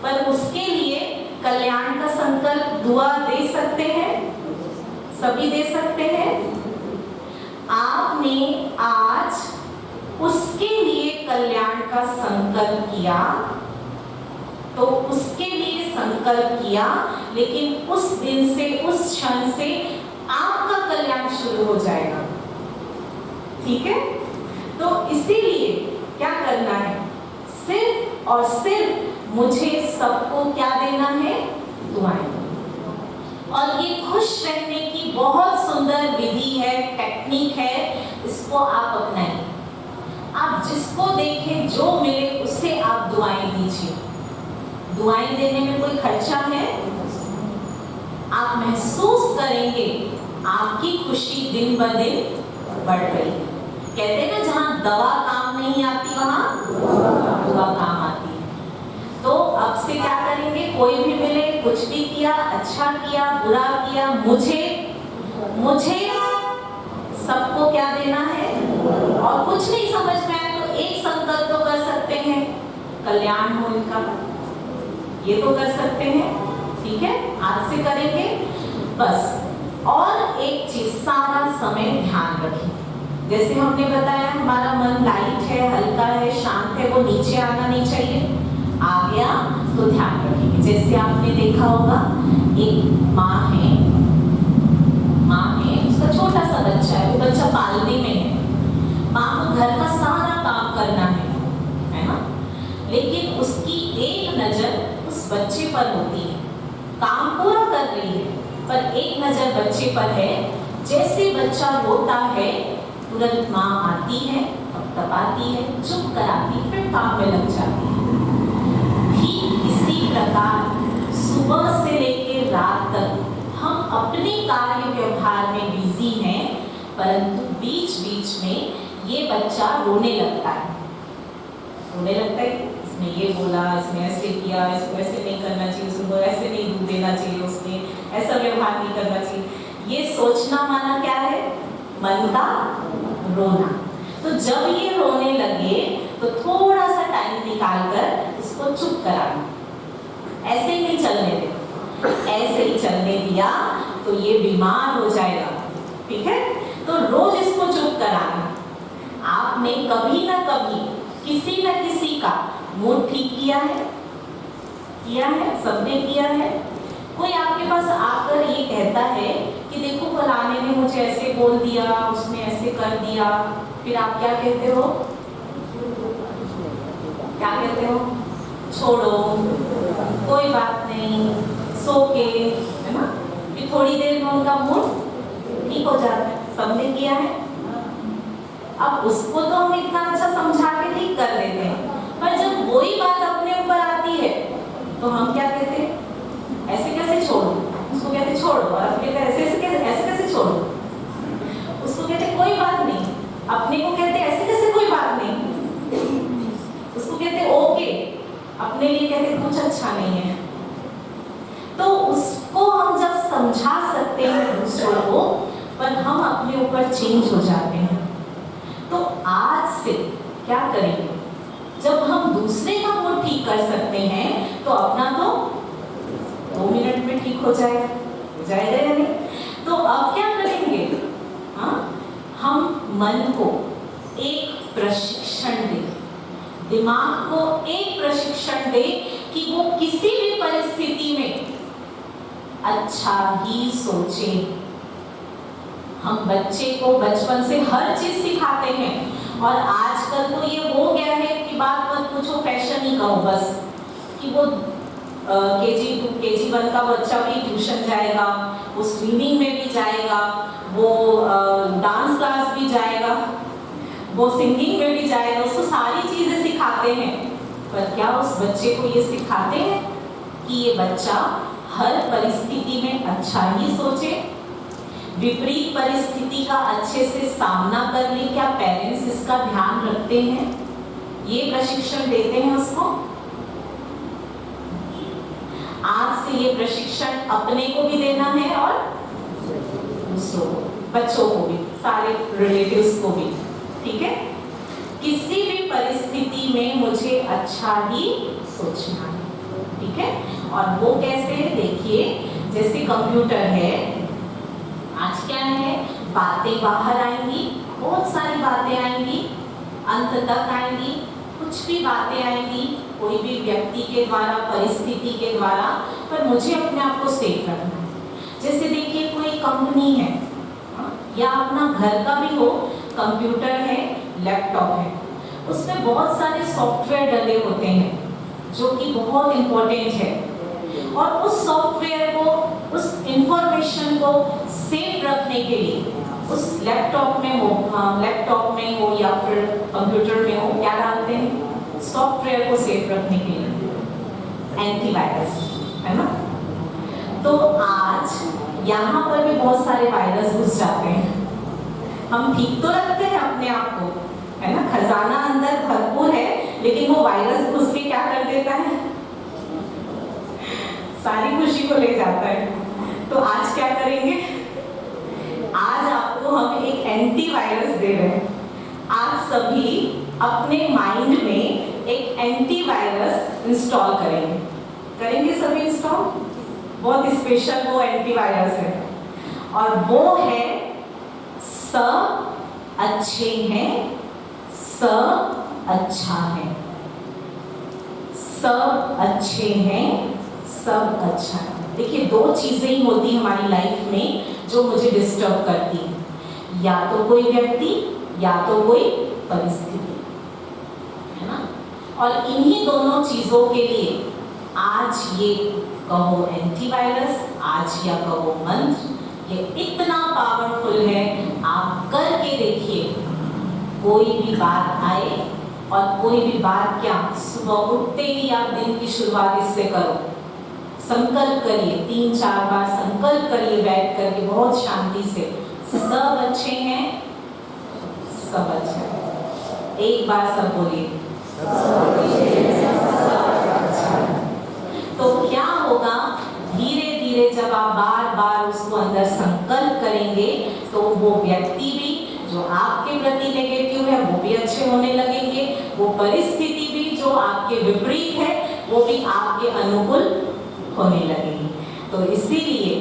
पर उसके लिए कल्याण का संकल्प दुआ दे सकते हैं? सभी दे सकते हैं? आपने आज उसके लिए कल्याण का संकल्प किया तो उसके लिए संकल्प किया, लेकिन उस दिन से, उस क्षण से आपका कल्याण शुरू हो जाएगा। ठीक है? तो इसीलिए क्या करना है? सिर्फ और सिर्फ मुझे सबको क्या देना है? दुआएं। और ये खुश रहने की बहुत सुंदर विधि है, टेक्निक है, इसको आप अपनाएं। आप जिसको देखें, जो मिले उससे आप दुआएं दीजिए। दुआएं देने में कोई खर्चा है? आप महसूस करेंगे आपकी खुशी दिन ब दिन बढ़ रही है। कहते हैं ना, जहां दवा काम नहीं आती वहां दुआ काम आती है। तो अब से क्या करेंगे? कोई भी मिले, कुछ भी किया, अच्छा किया, बुरा किया, मुझे सबको क्या देना है? और कुछ नहीं समझ में आया तो एक संकल्प तो कर सकते हैं, कल्याण हो इनका, ये तो कर सकते हैं। ठीक है? आज से करेंगे बस। और एक चीज, सारा समय ध्यान रखें। जैसे हमने बताया, हमारा मन लाइट है, हल्का है, शांत है, वो नीचे आना नहीं चाहिए। आ गया तो ध्यान रखेंगे। जैसे आपने देखा होगा, एक माँ है, उसका छोटा सा बच्चा है, वो बच्चा पालने में है। माँ को घर का सारा काम करना है ना? लेकिन उसकी एक नजर उस बच्चे पर होती है, काम पूरा कर रही है, पर एक नजर बच्चे पर है। जैसे बच्चा रोता है, तुरंत माँ आती है, थपथपाती है, चुप कराती, फिर काम में लग जाती है। ठीक इसी प्रकार सुबह से लेकर रात तक हम अपने कार्य व्यवहार में बिजी हैं, परंतु बीच बीच में ये बच्चा रोने लगता है। इसने ये बोला, इसने ऐसे किया, इसको ऐसे नहीं करना चाहिए, उसको ऐसे नहीं दूध देना चाहिए, उसने ऐसा व्यवहार नहीं करना चाहिए। ये सोचना माना क्या है? मन का रोना। तो जब ये रोने लगे तो थोड़ा सा टाइम निकाल कर उसको चुप कराना, ऐसे ही नहीं चलने देना। ऐसे ही चलने दिया तो ये बीमार हो जाएगा, ठीक है। तो रोज इसको चुप कराना। आपने कभी ना कभी किसी न किसी का मूड ठीक किया है? किया है, सबने किया है। कोई आपके पास आकर ये कहता है कि देखो फलाने ने मुझे ऐसे बोल दिया, उसने ऐसे कर दिया, फिर आप क्या कहते हो? क्या कहते हो? छोड़ो, कोई बात नहीं, सो के, है ना। फिर थोड़ी देर में उनका मूड ठीक हो जाता है, सबने किया है। अब उसको तो हम इतना अच्छा समझा के ठीक कर देते हैं, पर जब वही बात अपने ऊपर आती है तो हम क्या कहते हैं? ऐसे कैसे छोड़ो? उसको कहते छोड़ो, और अपने ऐसे कैसे छोड़ो? उसको कहते कोई बात नहीं, अपने को कहते ऐसे कैसे कोई बात नहीं। उसको कहते ओके, अपने लिए कहते कुछ अच्छा नहीं है। तो उसको हम जब समझा सकते हैं दूसरों को, पर हम अपने ऊपर चेंज हो जाते हैं। तो आज से क्या करेंगे? जब हम दूसरे का मूड ठीक कर सकते हैं तो अपना तो 2 मिनट में ठीक हो जाएगा या नहीं? तो अब क्या करेंगे? हाँ, हम मन को एक प्रशिक्षण दें, दिमाग को एक प्रशिक्षण दें कि वो किसी भी परिस्थिति में अच्छा ही सोचे। हम बच्चे को बचपन से हर चीज सिखाते हैं, और आजकल तो ये हो गया है कि बात मत पूछो, फैशन ही कहो बस, कि वो KG 2 KG 1 का बच्चा भी ट्यूशन जाएगा, वो स्विमिंग में भी जाएगा, वो डांस क्लास भी जाएगा, वो सिंगिंग में भी जाएगा, उसको सारी चीजें सिखाते हैं। पर क्या उस बच्चे को ये सिखाते हैं कि ये बच्चा हर परिस्थिति में अच्छा ही सोचे, विपरीत परिस्थिति का अच्छे से सामना कर ले? क्या पेरेंट्स इसका ध्यान रखते हैं? ये प्रशिक्षण देते हैं उसको? आज से ये प्रशिक्षण अपने को भी देना है और दूसरों को, बच्चों को भी, सारे रिलेटिव्स को भी, ठीक है। किसी भी परिस्थिति में मुझे अच्छा ही सोचना है, ठीक है। और वो कैसे? देखिए, जैसे कंप्यूटर है, आज क्या है, बातें बाहर आएंगी, बहुत सारी बातें आएंगी, अंत तक आएंगी, कुछ भी बातें आएंगी, कोई भी व्यक्ति के द्वारा, परिस्थिति के द्वारा, पर मुझे अपने आप को सेफ रखना है। जैसे देखिए, कोई कंपनी है या अपना घर का भी हो, कंप्यूटर है, लैपटॉप है, उसमें बहुत सारे सॉफ्टवेयर डले होते हैं जो कि बहुत इंपॉर्टेंट है, और उस सॉफ्टवेयर को, उस इंफॉर्मेशन को सेफ रखने के लिए उस लैपटॉप में हो या फिर कंप्यूटर में हो, क्या डालते हैं? सॉफ्टवेयर को सेफ रखने के लिए एंटीवायरस, है ना। तो आज यहाँ पर भी बहुत सारे वायरस घुस जाते हैं। हम ठीक तो रखते हैं अपने आप को, है ना, खजाना अंदर भरपूर है, लेकिन वो वायरस घुस के क्या कर देता है? सारी खुशी को ले जाता है। तो आज क्या करेंगे? आज आपको हम एक एंटीवायरस दे रहे हैं। आप सभी अपने माइंड में एक एंटीवायरस इंस्टॉल करेंगे सभी इंस्टॉल। बहुत स्पेशल वो एंटीवायरस है, और वो है सब अच्छे हैं, सब अच्छा है, सब अच्छे हैं, सब अच्छा है। देखिए, 2 चीजें ही होती हमारी लाइफ में जो मुझे डिस्टर्ब करती है, या तो कोई व्यक्ति या तो कोई परिस्थिति, है ना। और इन्हीं दोनों चीजों के लिए आज ये कहो एंटीवायरस, आज या कहो मंत्र, ये इतना पावरफुल है। आप करके देखिए, कोई भी बात आए, और कोई भी बात क्या, सुबह उठते ही आप दिन की शुरुआत इससे करो। संकल्प करिए, 3-4 बार संकल्प करिए बैठ करके बहुत शांति से, सब अच्छे हैं, सब अच्छा है। एक बार सब बोलिए, तो क्या होगा? धीरे धीरे जब आप बार बार उसको अंदर संकल्प करेंगे, तो वो व्यक्ति भी, जो आपके प्रति नेगेटिव है वो भी अच्छे होने लगेंगे, वो परिस्थिति भी जो आपके विपरीत है वो भी आपके अनुकूल होने लगेगी। तो इसीलिए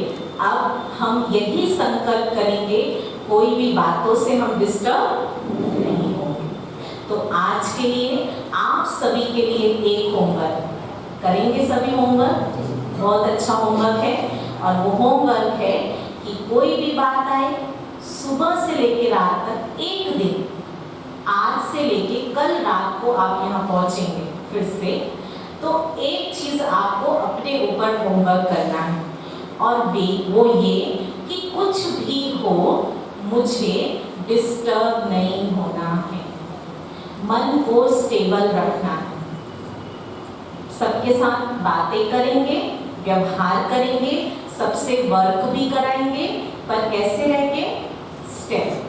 अब हम यही संकल्प करेंगे, कोई भी बातों से हम डिस्टर्ब नहीं होंगे। तो आज के लिए आप सभी के लिए एक होमवर्क करेंगे, सभी होमवर्क बहुत अच्छा होमवर्क है, और वो होमवर्क है कि कोई भी बात आए सुबह से लेकर रात तक एक दिन, आज से लेके कल रात को आप यहाँ पहुंचेंगे फिर से, तो एक चीज आपको अपने ऊपर होमवर्क करना है, और वो ये कि कुछ भी हो मुझे डिस्टर्ब नहीं होना है, मन को स्टेबल रखना है। सबके साथ बातें करेंगे, व्यवहार करेंगे, सबसे वर्क भी कराएंगे, पर कैसे रहेंगे? स्टेप,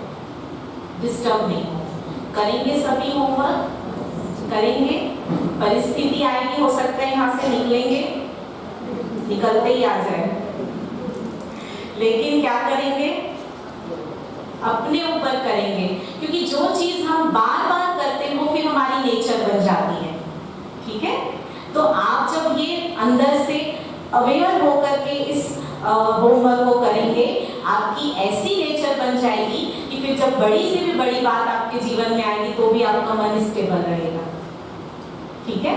डिस्टर्ब नहीं हो। करेंगे सभी होमवर्क करेंगे। परिस्थिति आएगी, हो सकता है यहाँ से निकलेंगे, निकलते ही आ जाए, लेकिन क्या करेंगे? अपने ऊपर करेंगे, क्योंकि जो चीज हम बार बार करते हैं वो फिर हमारी नेचर बन जाती है। ठीक है? तो आप जब ये अंदर से अवेयर होकर के इस होमवर्क को करेंगे, आपकी ऐसी नेचर बन जाएगी कि फिर जब बड़ी से भी बड़ी बात आपके जीवन में आएगी तो भी आपका मन स्टेबल रहेगा। ठीक है?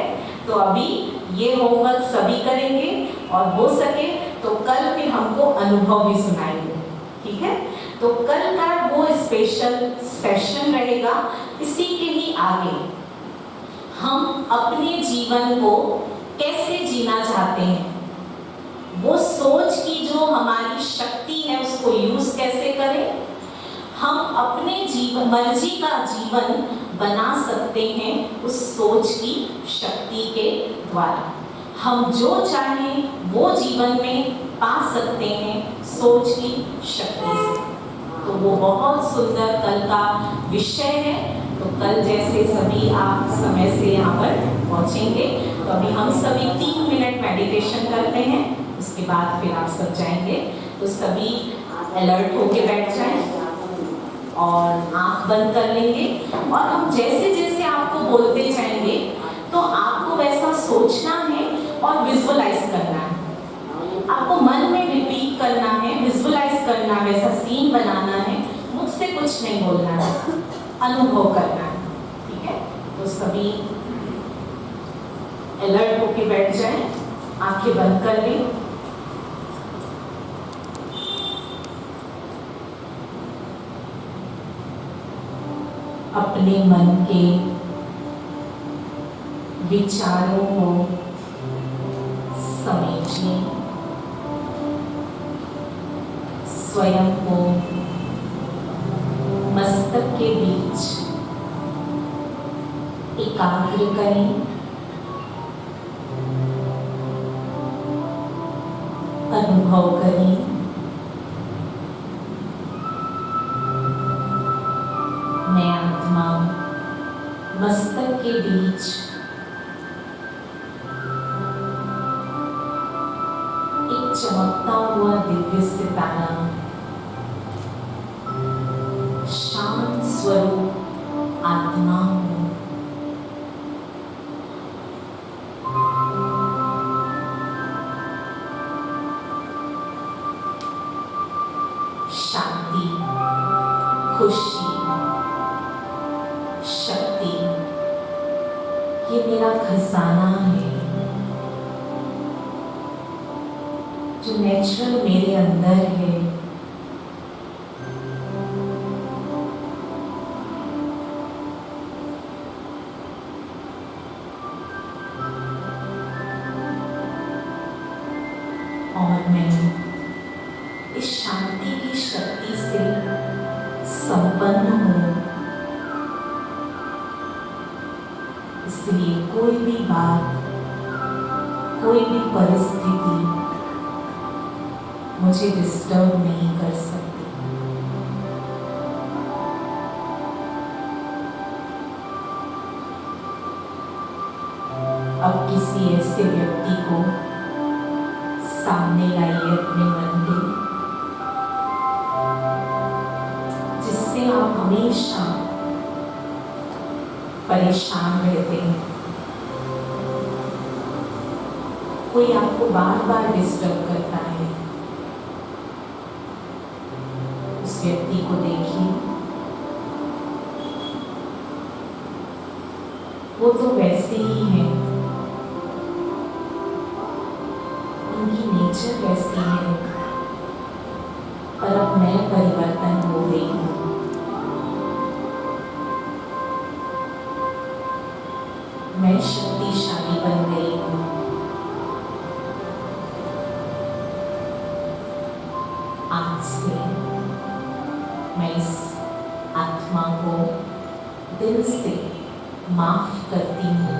तो अभी ये होमवर्क सभी करेंगे, और हो सके तो कल फिर हमको अनुभव भी सुनाएंगे। ठीक है? तो कल का वो स्पेशल सेशन रहेगा। इसी के ही आगे हम अपने जीवन को कैसे जीना चाहते हैं, वो सोच की जो हमारी शक्ति है उसको यूज कैसे करें, हम अपने जीवन मर्जी का जीवन बना सकते हैं उस सोच की शक्ति के द्वारा। हम जो चाहें वो जीवन में पा सकते हैं सोच की शक्ति से। तो वो बहुत सुंदर कल का विषय है। तो कल जैसे सभी आप समय से यहाँ पर पहुँचेंगे, तो अभी हम सभी 3 मिनट मेडिटेशन करते हैं, उसके बाद फिर आप सब जाएंगे। तो सभी अलर्ट होके बैठ जाएं और आंख बंद कर लेंगे, और हम जैसे जैसे आपको बोलते जाएंगे तो आपको वैसा सोचना है और विजुअलाइज करना है। आपको मन में रिपीट करना है, विजुअलाइज करना है, वैसा सीन बनाना है, मुझसे कुछ नहीं बोलना है, अनुभव करना है। ठीक है? तो सभी अलर्ट होके बैठ जाएं, आंखें बंद कर लें। अपने मन के विचारों को समेटिए, स्वयं को मस्तक के बीच एकाग्र करें, अनुभव करें। मैं आत्मा मस्तक के बीच एक चमकता हुआ दिव्य सितारा, शांत स्वरूप आत्मा हूँ। शांति, खुशी, शक्ति, ये मेरा खजाना है जो नेचुरल मेरे अंदर है। और मैं इस शांति की शक्ति से संपन्न हूँ। इसलिए कोई भी बात, कोई भी परिस्थिति मुझे डिस्टर्ब नहीं कर सकती। अब किसी ऐसे व्यक्ति को सामने लाइए अपने मन के, जिससे आप हमेशा परेशान रहते हैं, कोई आपको बार बार डिस्टर्ब करता है, उस व्यक्ति को देखिए, वो तो वैसे ही है, उनकी नेचर वैसी है, पर अब मैं परिवर्तन हो रही हूँ। मैं शक्तिशाली बन गई हूँ। आज से मैं इस आत्मा को दिल से माफ करती हूँ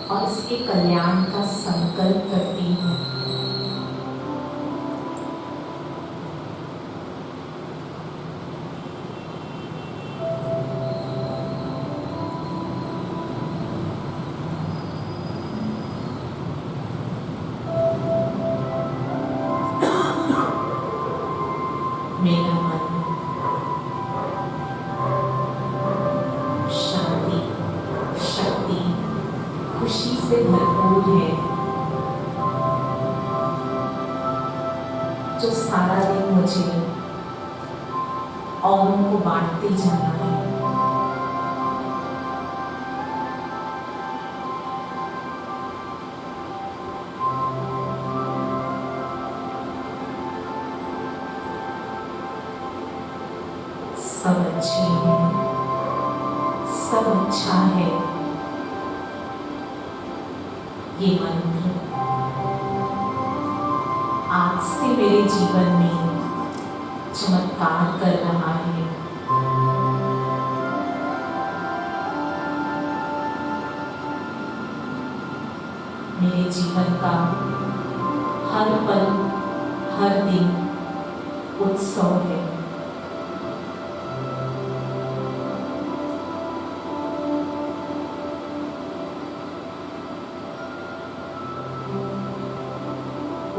और इसके कल्याण का संकल्प करती हूँ। मेरा मन शांति, शक्ति, खुशी से भरपूर है, जो सारा दिन मुझे औरों को बांटते जाना है। सब अच्छे हैं, सब अच्छा है। ये मंत्र आज से मेरे जीवन में चमत्कार कर रहा है। मेरे जीवन का हर पल, हर दिन उत्सव है।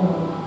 ओम